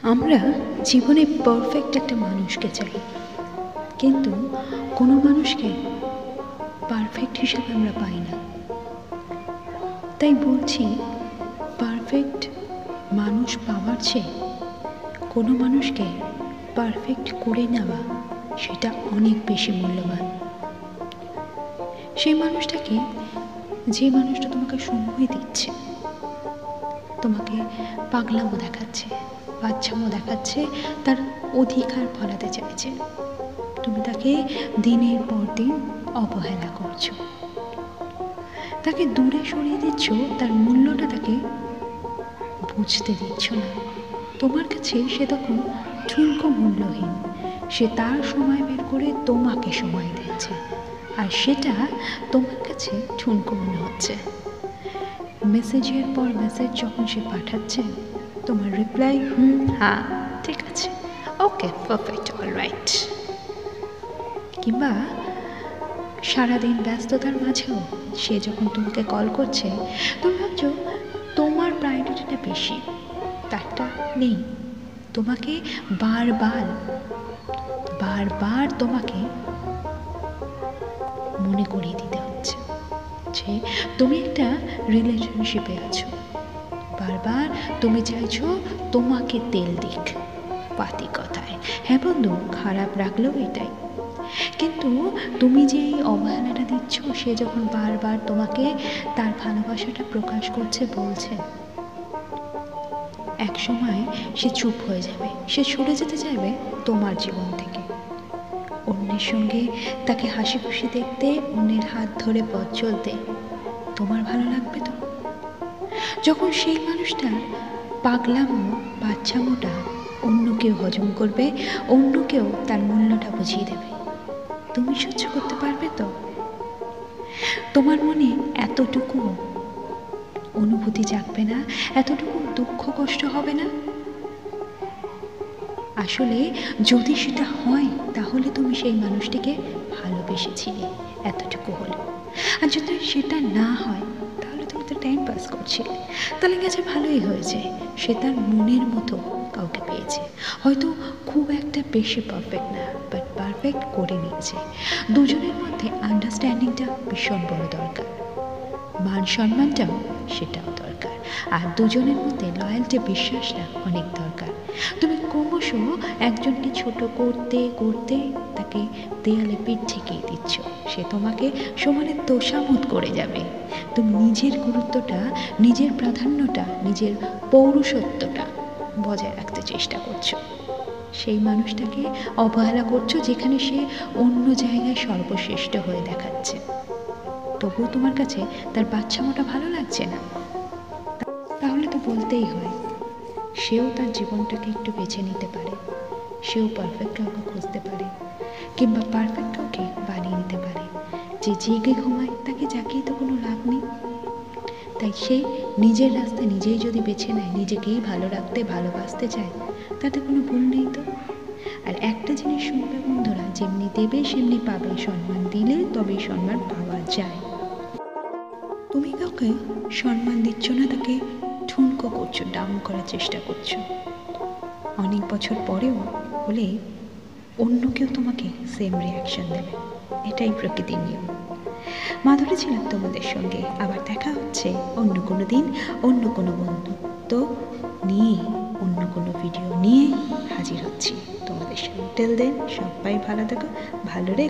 আমরা জীবনে পারফেক্ট একটা মানুষকে চাই, কিন্তু কোনো মানুষকে পারফেক্ট হিসেবে আমরা পাই না। তাই বলছি, পারফেক্ট মানুষ পাওয়ার চেয়ে কোনো মানুষকে পারফেক্ট করে নেওয়া সেটা অনেক বেশি মূল্যবান। সেই মানুষটাকে, যে মানুষটা তোমাকে সময় দিচ্ছে, তোমাকে পাগলামো দেখাচ্ছে, বাচ্চামো দেখাচ্ছে, তার অধিকার ফলাতে চাইছে, তুমি তাকে দিনের পর দিন অবহেলা করছো, তাকে দূরে সরিয়ে দিচ্ছ, তার মূল্যটা তাকে বুঝতে দিচ্ছ না। তোমার কাছে সে তখন ঠুনকো মূল্যহীন। সে তার সময় বের করে তোমাকে সময় দিচ্ছে, আর সেটা তোমার কাছে ঠুনকো মনে হচ্ছে। মেসেজের পর মেসেজ যখন সে পাঠাচ্ছে, তোমার রিপ্লাই হ্যাঁ ঠিক আছে, ওকে, পারফেক্ট, অলরাইট। কিংবা সারাদিন ব্যস্ততার মাঝেও সে যখন তোমাকে কল করছে, তুমি ভাবছো তোমার প্রায়োরিটিটা বেশি, তারটা নেই। তোমাকে বারবার তোমাকে মনে করিয়ে দিতে হচ্ছে যে তুমি একটা রিলেশনশিপে আছো। বারবার তুমি চাইছো তোমাকে তেল দিক, পাতি কথায়। হ্যাঁ বন্ধু, খারাপ লাগলেও এটাই। কিন্তু তুমি যে এই অবহেলাটা দিচ্ছ, সে যখন বারবার তোমাকে তার ভালোবাসাটা প্রকাশ করছে, বলছে, এক সময় সে চুপ হয়ে যাবে, সে সরে যেতে চাইবে তোমার জীবন থেকে। অন্যের সঙ্গে তাকে হাসি খুশি দেখতে, অন্যের হাত ধরে পথ চলতে তোমার ভালো লাগবে তো? যখন সেই মানুষটা পাগলামো, বাচ্চামোটা অন্য কেউ হজম করবে, অন্য কেউ তার মূল্যটা বুঝিয়ে দেবে, তুমি সহ্য করতে পারবে তো? তোমার মনে এতটুকু অনুভূতি জাগবে না? এতটুকু দুঃখ কষ্ট হবে না? আসলে যদি সেটা হয়, তাহলে তুমি সেই মানুষটিকে ভালোবেসেছিলে এতটুকু হলো। আর যদি সেটা না হয়, তাহলে তুমি তো টাইম পাস করছিলে। তাহলে গেছে, ভালোই হয়েছে, সে তার মনের মতো কাউকে পেয়েছে। হয়তো খুব একটা বেশি পারফেক্ট না, বাট পারফেক্ট করে নিয়েছে। দুজনের মধ্যে আন্ডারস্ট্যান্ডিংটা ভীষণ বড় দরকার, মান সম্মানটাও সেটাও দরকার, আর দুজনের মধ্যে লয়্যালটি, বিশ্বাসটা অনেক দরকার। তুমি ক্রমশ একজনকে ছোট করতে করতে তাকে দেয়ালে পিঠ ঠেকিয়ে দিচ্ছ, সে তোমাকে সমানে তোষামোদ করে যাবে। তুমি নিজের গুরুত্বটা, নিজের প্রাধান্যটা, নিজের পৌরুষত্বটা বজায় রাখতে চেষ্টা করছো। সেই মানুষটাকে অবহেলা করছো, যেখানে সে অন্য জায়গায় সর্বশ্রেষ্ঠ হয়ে দেখাচ্ছে। তবুও তোমার কাছে তার বাচ্চামোটা ভালো লাগছে না। তাহলে তো বলতেই হয়, সেও তার জীবনটাকে একটু বেছে নিতে পারে, সেও পারফেক্ট কাউকে খুঁজতে পারে, কিংবা পারফেক্ট কাউকে বানিয়ে নিতে পারে। যে জেগে ঘুমায় তাকে জাগিয়ে তো কোনো লাভ নেই। তাই সে নিজের রাস্তা নিজেই যদি বেছে নেয়, নিজেকেই ভালো রাখতে, ভালোবাসতে চায়, তাতে কোনো ভুল নেই তো। আর একটা জিনিস শুনবে বন্ধুরা, যেমনি দেবে সেমনি পাবে। সম্মান দিলে তবেই সম্মান পাওয়া যায়। তুমি কাউকে সম্মান দিচ্ছ না, তাকে ঠুনকো করছো, ডাউন করার চেষ্টা করছো। অনেক বছর পরেও হলে অন্য কেউ তোমাকে সেম রিয়াকশন দেবে, এটাই প্রকৃতির নিয়ম। মাধুরী ছিলাম তোমাদের সঙ্গে, আবার দেখা হচ্ছে অন্য কোনো দিন, অন্য কোনো বন্ধুত্ব নিয়ে, অন্য কোনো ভিডিও নিয়ে হাজির হচ্ছি তোমাদের সঙ্গে। টিল দেন, সবাই ভালো থেকো, ভালো রে।